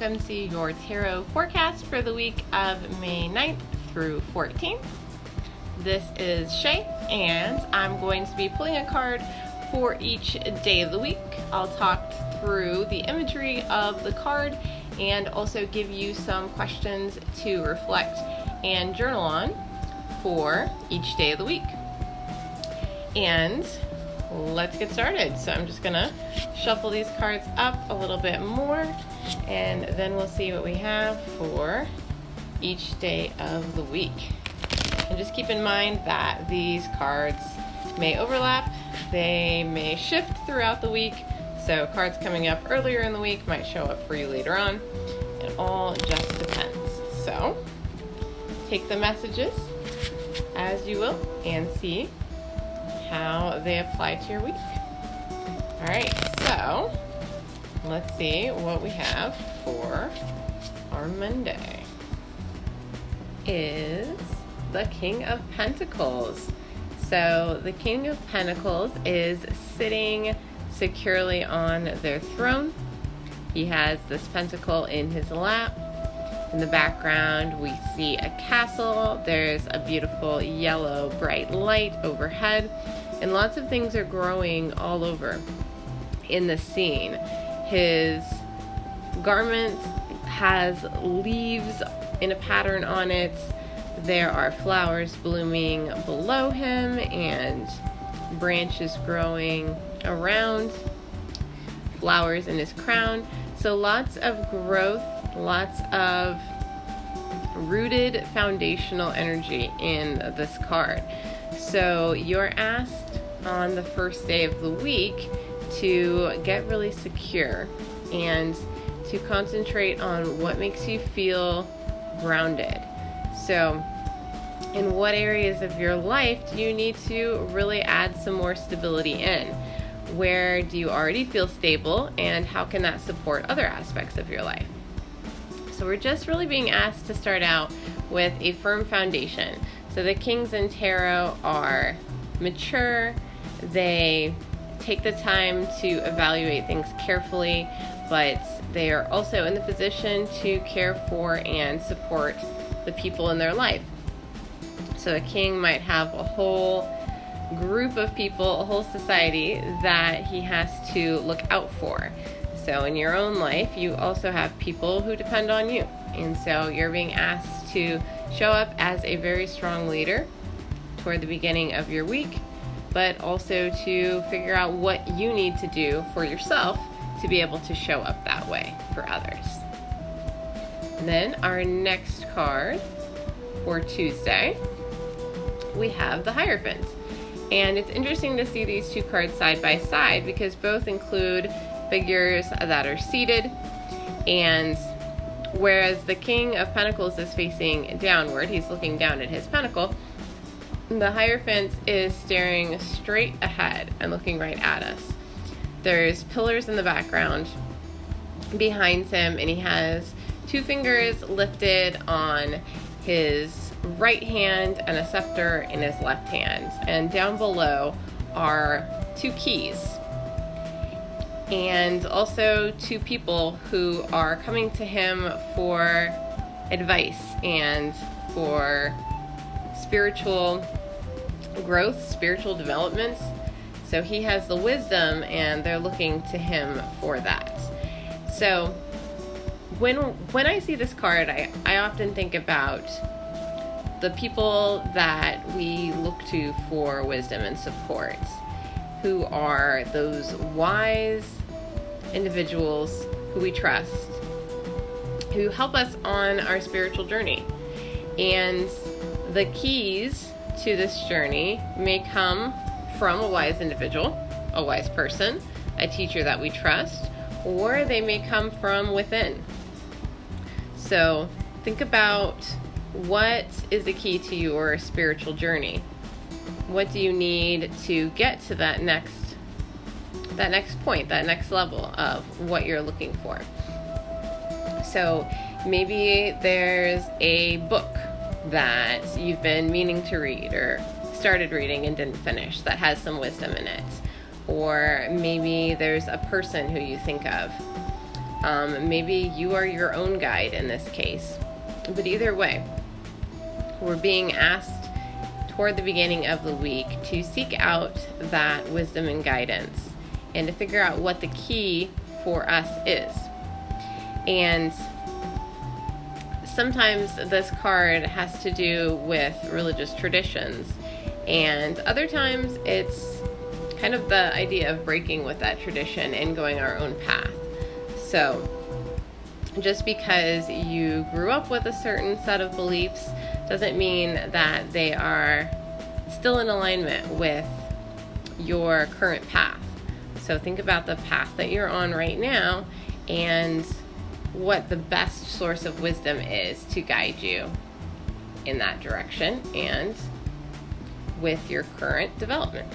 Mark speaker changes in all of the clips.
Speaker 1: come see your tarot forecast for the week of May 9th through 14th. This is Shay, and I'm going to be pulling a card for each day of the week. I'll talk through the imagery of the card and also give you some questions to reflect and journal on for each day of the week. And let's get started. So I'm just gonna shuffle these cards up a little bit more, and then we'll see what we have for each day of the week. And just keep in mind that these cards may overlap, they may shift throughout the week, so cards coming up earlier in the week might show up for you later on. It all just depends. So take the messages as you will and see how they apply to your week. All right, so let's see what we have for our Monday. Is the King of Pentacles. So the King of Pentacles is sitting securely on their throne. He has this pentacle in his lap. In the background, we see a castle. There's a beautiful yellow bright light overhead, and lots of things are growing all over in the scene. His garment has leaves in a pattern on it. There are flowers blooming below him and branches growing around, flowers in his crown. So lots of growth, lots of rooted foundational energy in this card. So you're asked on the first day of the week to get really secure and to concentrate on what makes you feel grounded. So in what areas of your life do you need to really add some more stability in? Where do you already feel stable, and how can that support other aspects of your life? So we're just really being asked to start out with a firm foundation. So the Kings in Tarot are mature. They take the time to evaluate things carefully, but they are also in the position to care for and support the people in their life. So a king might have a whole group of people, a whole society that he has to look out for. So in your own life, you also have people who depend on you. And so you're being asked to show up as a very strong leader toward the beginning of your week, but also to figure out what you need to do for yourself to be able to show up that way for others. And then our next card for Tuesday, we have the Hierophant. And it's interesting to see these two cards side by side because both include figures that are seated, and whereas the King of Pentacles is facing downward, he's looking down at his pentacle, the Hierophant is staring straight ahead and looking right at us. There's pillars in the background behind him, and he has two fingers lifted on his right hand and a scepter in his left hand. And down below are two keys, and also two people who are coming to him for advice and for spiritual growth, spiritual developments. So he has the wisdom, and they're looking to him for that. So when I see this card, I often think about the people that we look to for wisdom and support, who are those wise individuals who we trust, who help us on our spiritual journey. And the keys to this journey may come from a wise individual, a wise person, a teacher that we trust, or they may come from within. So think about, what is the key to your spiritual journey? What do you need to get to that next point, that next level of what you're looking for? So maybe there's a book that you've been meaning to read or started reading and didn't finish that has some wisdom in it. Or maybe there's a person who you think of. Maybe you are your own guide in this case. But either way, we're being asked toward the beginning of the week to seek out that wisdom and guidance and to figure out what the key for us is. And sometimes this card has to do with religious traditions, and other times it's kind of the idea of breaking with that tradition and going our own path. So just because you grew up with a certain set of beliefs doesn't mean that they are still in alignment with your current path. So think about the path that you're on right now and what the best source of wisdom is to guide you in that direction and with your current development.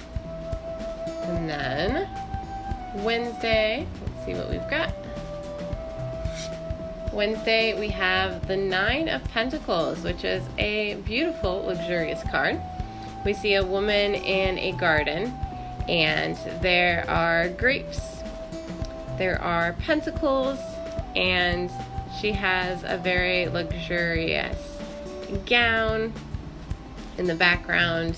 Speaker 1: And then Wednesday, let's see what we've got. Wednesday, we have the 9 of Pentacles, which is a beautiful, luxurious card. We see a woman in a garden, and there are grapes. There are pentacles, and she has a very luxurious gown. In the background,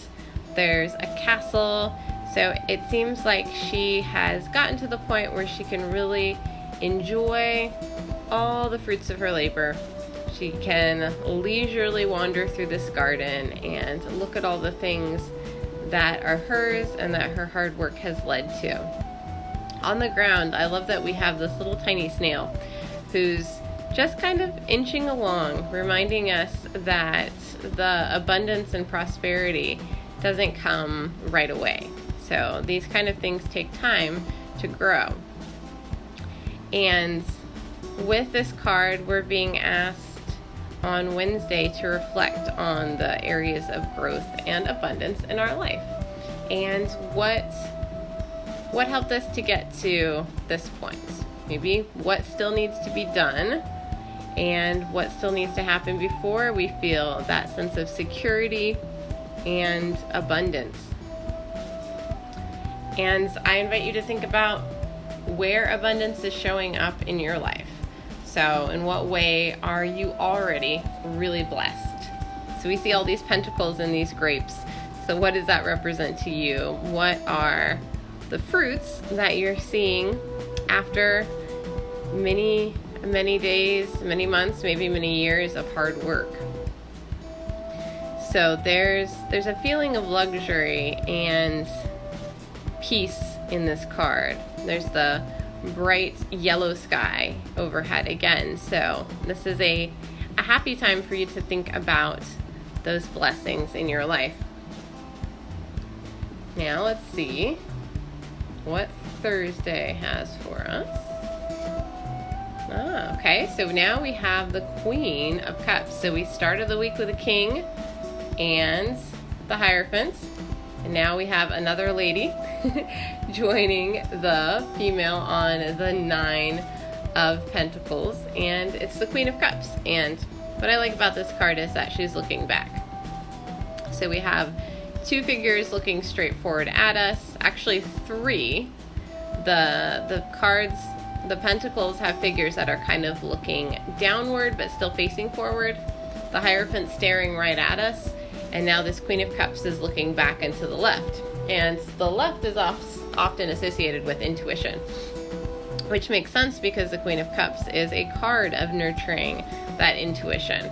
Speaker 1: there's a castle. So it seems like she has gotten to the point where she can really enjoy all the fruits of her labor. She can leisurely wander through this garden and look at all the things that are hers and that her hard work has led to. On the ground, I love that we have this little tiny snail who's just kind of inching along, reminding us that the abundance and prosperity doesn't come right away. So these kind of things take time to grow. And with this card, we're being asked on Wednesday to reflect on the areas of growth and abundance in our life and what helped us to get to this point. Maybe what still needs to be done and what still needs to happen before we feel that sense of security and abundance. And I invite you to think about where abundance is showing up in your life. So in what way are you already really blessed? So we see all these pentacles and these grapes. So what does that represent to you? What are the fruits that you're seeing after many days, many months, maybe many years of hard work? So there's a feeling of luxury and peace in this card. There's the bright yellow sky overhead again. So this is a happy time for you to think about those blessings in your life. Now let's see what Thursday has for us. Okay, so now we have the Queen of Cups. So we started the week with the King and the Hierophant. And now we have another lady joining the female on the 9 of Pentacles, and it's the Queen of Cups. And what I like about this card is that she's looking back. So we have 2 figures looking straight forward at us, actually 3. The cards, the Pentacles have figures that are kind of looking downward but still facing forward. The Hierophant staring right at us. And now this Queen of Cups is looking back and to the left. And the left is often associated with intuition, which makes sense because the Queen of Cups is a card of nurturing that intuition.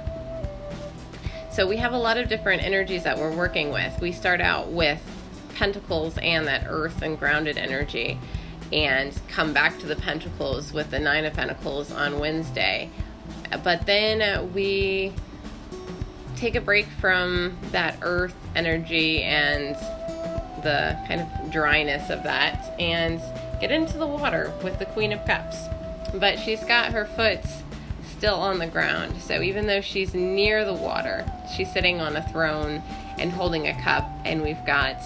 Speaker 1: So we have a lot of different energies that we're working with. We start out with Pentacles and that earth and grounded energy, and come back to the Pentacles with the 9 of Pentacles on Wednesday. But then we take a break from that earth energy and the kind of dryness of that and get into the water with the Queen of Cups. But she's got her foot still on the ground. So even though she's near the water, she's sitting on a throne and holding a cup, and we've got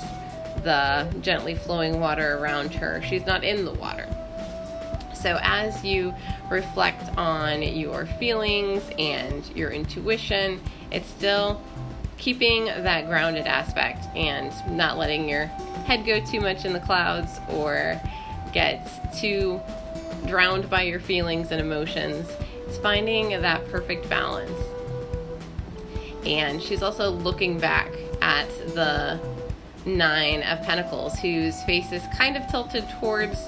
Speaker 1: the gently flowing water around her. She's not in the water. So as you reflect on your feelings and your intuition, it's still keeping that grounded aspect and not letting your head go too much in the clouds or get too drowned by your feelings and emotions. It's finding that perfect balance. And she's also looking back at the Nine of Pentacles, whose face is kind of tilted towards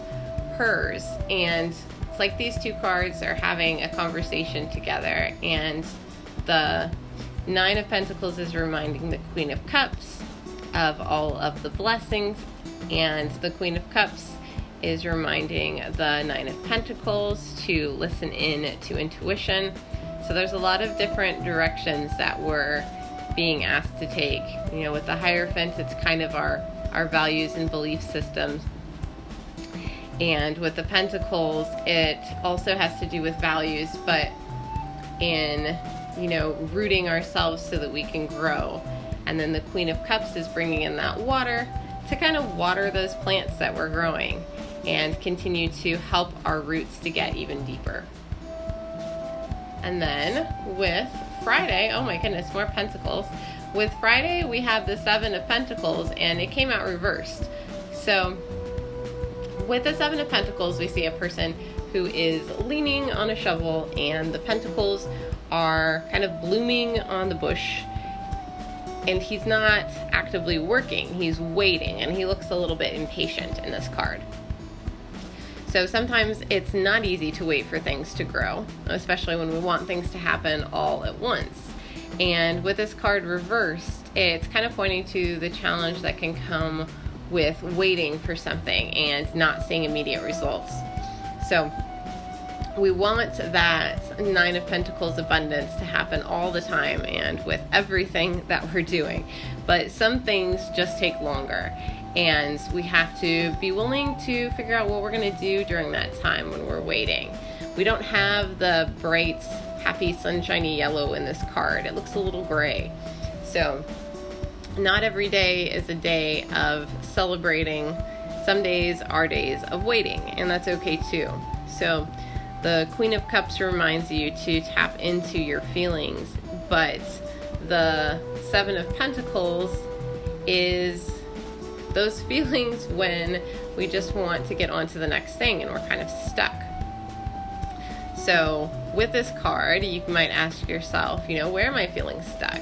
Speaker 1: hers. And it's like these two cards are having a conversation together. And the Nine of Pentacles is reminding the Queen of Cups of all of the blessings. And the Queen of Cups is reminding the Nine of Pentacles to listen in to intuition. So there's a lot of different directions that we're being asked to take. You know, with the Hierophant, it's kind of our values and belief systems. And with the Pentacles, it also has to do with values, but in, you know, rooting ourselves so that we can grow. And then the Queen of Cups is bringing in that water to kind of water those plants that we're growing and continue to help our roots to get even deeper. And then with Friday, oh my goodness, more Pentacles. With Friday, we have the Seven of Pentacles, and it came out reversed. So with the Seven of Pentacles, we see a person who is leaning on a shovel, and the pentacles are kind of blooming on the bush. And he's not actively working, he's waiting, and he looks a little bit impatient in this card. So sometimes it's not easy to wait for things to grow, especially when we want things to happen all at once. And with this card reversed, it's kind of pointing to the challenge that can come with waiting for something and not seeing immediate results. So we want that Nine of Pentacles abundance to happen all the time and with everything that we're doing. But some things just take longer. And we have to be willing to figure out what we're going to do during that time when we're waiting. We don't have the bright, happy, sunshiny yellow in this card. It looks a little gray. So not every day is a day of celebrating. Some days are days of waiting, and that's okay too. So the Queen of Cups reminds you to tap into your feelings, but the Seven of Pentacles is those feelings when we just want to get on to the next thing and we're kind of stuck. So with this card, you might ask yourself, you know, where am I feeling stuck?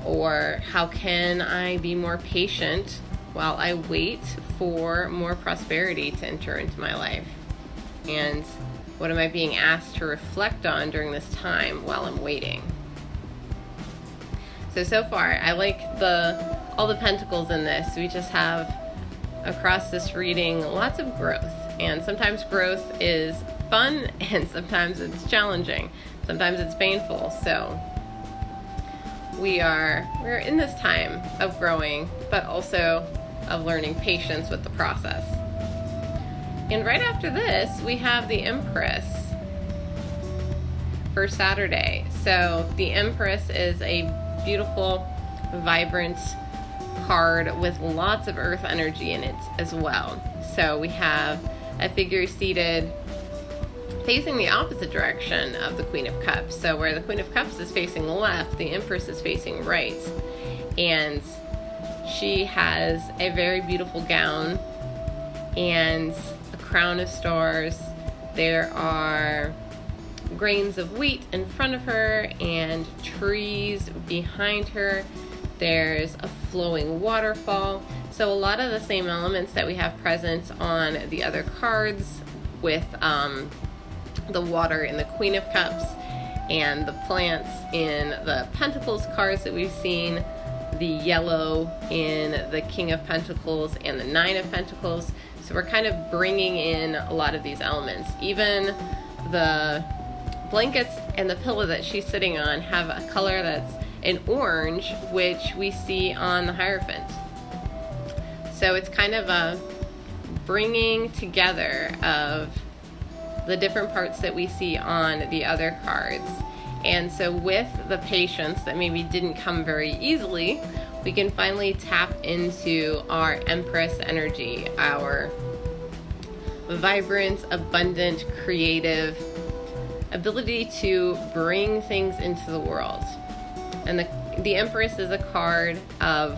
Speaker 1: Or how can I be more patient while I wait for more prosperity to enter into my life? And what am I being asked to reflect on during this time while I'm waiting? So far, I like all the pentacles in this. We just have, across this reading, lots of growth. And sometimes growth is fun, and sometimes it's challenging. Sometimes it's painful. So we're in this time of growing, but also of learning patience with the process. And right after this, we have the Empress for Saturday. So the Empress is a beautiful, vibrant card with lots of earth energy in it as well. So we have a figure seated facing the opposite direction of the Queen of Cups. So where the Queen of Cups is facing left, the Empress is facing right. And she has a very beautiful gown and a crown of stars. There are grains of wheat in front of her and trees behind her. There's a flowing waterfall. So a lot of the same elements that we have present on the other cards with the water in the Queen of Cups and the plants in the Pentacles cards that we've seen, the yellow in the King of Pentacles and the Nine of Pentacles. So we're kind of bringing in a lot of these elements. Even the blankets and the pillow that she's sitting on have a color that's an orange, which we see on the Hierophant. So it's kind of a bringing together of the different parts that we see on the other cards. And so with the patience that maybe didn't come very easily, we can finally tap into our Empress energy, our vibrant, abundant, creative ability to bring things into the world. And the Empress is a card of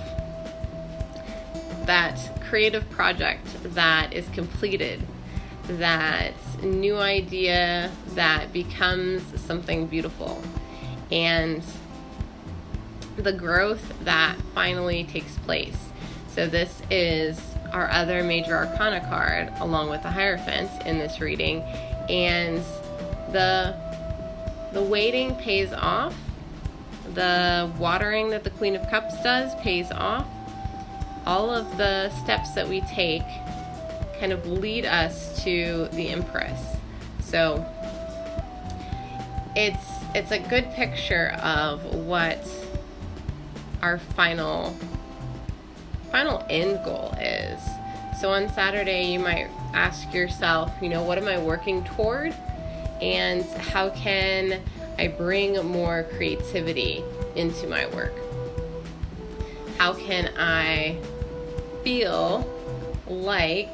Speaker 1: that creative project that is completed, that new idea that becomes something beautiful, and the growth that finally takes place. So this is our other major arcana card, along with the Hierophant in this reading, and the waiting pays off. The watering that the Queen of Cups does pays off. All of the steps that we take kind of lead us to the Empress. So it's a good picture of what our final end goal is. So on Saturday, you might ask yourself, what am I working toward? And how can I bring more creativity into my work? How can I feel like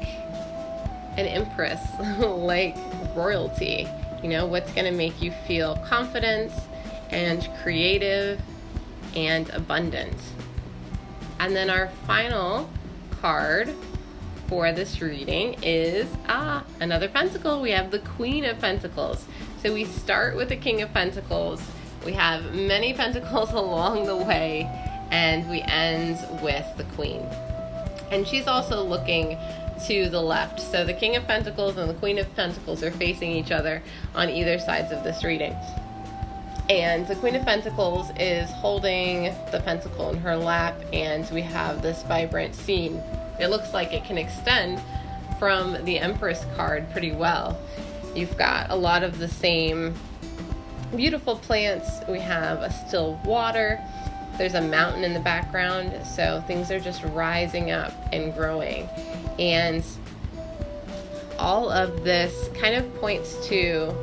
Speaker 1: an empress, like royalty? What's going to make you feel confident and creative and abundant? And then our final card for this reading is another pentacle. We have the Queen of Pentacles. So we start with the King of Pentacles. We have many pentacles along the way, and we end with the Queen. And she's also looking to the left. So the King of Pentacles and the Queen of Pentacles are facing each other on either sides of this reading. And the Queen of Pentacles is holding the pentacle in her lap, and we have this vibrant scene. It looks like it can extend from the Empress card pretty well. You've got a lot of the same beautiful plants. We have a still water. There's a mountain in the background, so things are just rising up and growing. And all of this kind of points to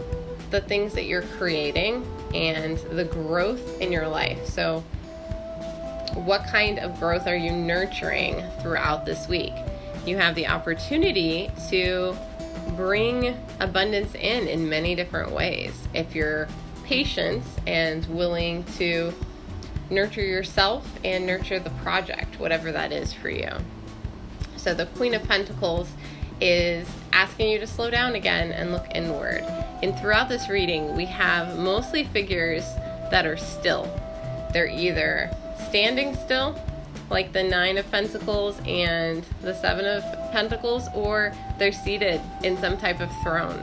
Speaker 1: the things that you're creating and the growth in your life. So what kind of growth are you nurturing throughout this week? You have the opportunity to bring abundance in many different ways if you're patient and willing to nurture yourself and nurture the project, whatever that is for you. So the Queen of Pentacles is asking you to slow down again and look inward. And throughout this reading, we have mostly figures that are still. They're either standing still, like the Nine of Pentacles and the Seven of Pentacles, or they're seated in some type of throne.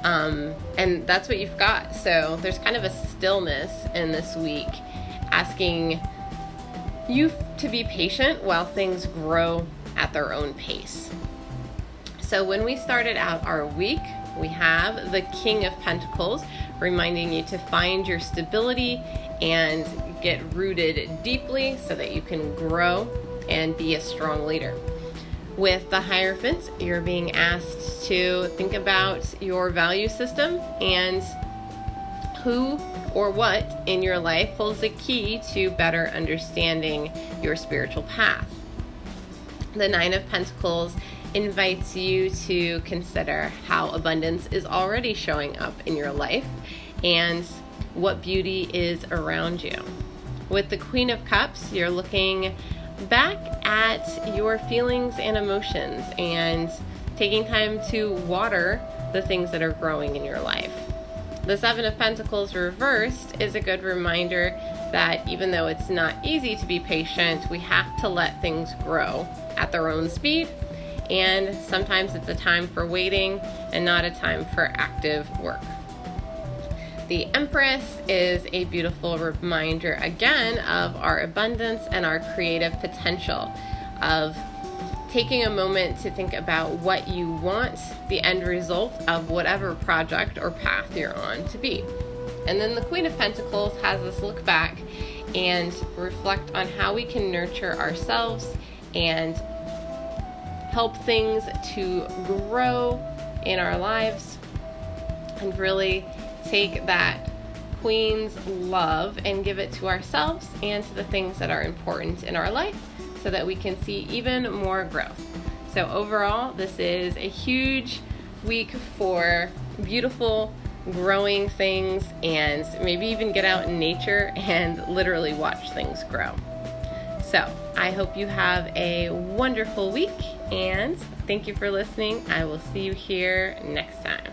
Speaker 1: And that's what you've got. So there's kind of a stillness in this week, asking you to be patient while things grow at their own pace. So when we started out our week, we have the King of Pentacles reminding you to find your stability and get rooted deeply so that you can grow and be a strong leader. With the Hierophant, you're being asked to think about your value system and who or what in your life holds the key to better understanding your spiritual path. The Nine of Pentacles invites you to consider how abundance is already showing up in your life and what beauty is around you. With the Queen of Cups, you're looking back at your feelings and emotions and taking time to water the things that are growing in your life. The Seven of Pentacles reversed is a good reminder that even though it's not easy to be patient, we have to let things grow at their own speed. And sometimes it's a time for waiting and not a time for active work. The Empress is a beautiful reminder again of our abundance and our creative potential, of taking a moment to think about what you want the end result of whatever project or path you're on to be. And then the Queen of Pentacles has us look back and reflect on how we can nurture ourselves and help things to grow in our lives, and really take that Queen's love and give it to ourselves and to the things that are important in our life so that we can see even more growth. So overall, this is a huge week for beautiful, growing things, and maybe even get out in nature and literally watch things grow. So I hope you have a wonderful week, and thank you for listening. I will see you here next time.